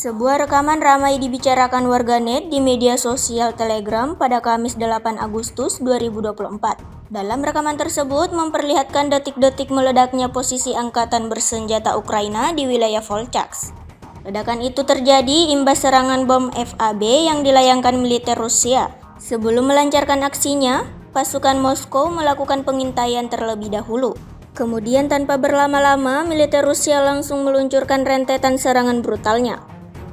Sebuah rekaman ramai dibicarakan warganet di media sosial Telegram pada Kamis 8 Agustus 2024. Dalam rekaman tersebut memperlihatkan detik-detik meledaknya posisi angkatan bersenjata Ukraina di wilayah Volchaksk. Ledakan itu terjadi imbas serangan bom FAB yang dilayangkan militer Rusia. Sebelum melancarkan aksinya, pasukan Moskow melakukan pengintaian terlebih dahulu. Kemudian tanpa berlama-lama, militer Rusia langsung meluncurkan rentetan serangan brutalnya,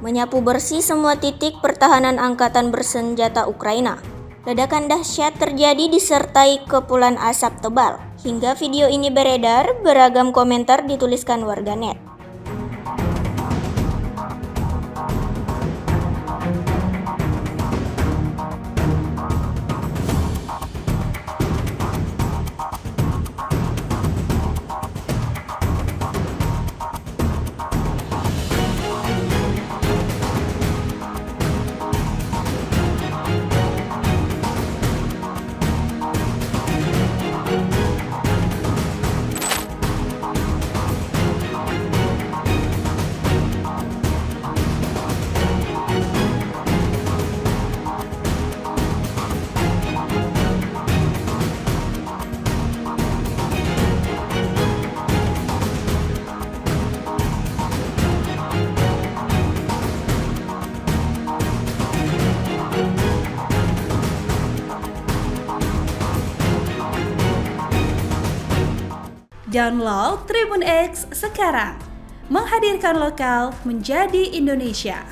menyapu bersih semua titik pertahanan angkatan bersenjata Ukraina. Ledakan dahsyat terjadi disertai kepulan asap tebal. Hingga video ini beredar, beragam komentar dituliskan warganet. Download Tribun X sekarang, menghadirkan lokal menjadi Indonesia.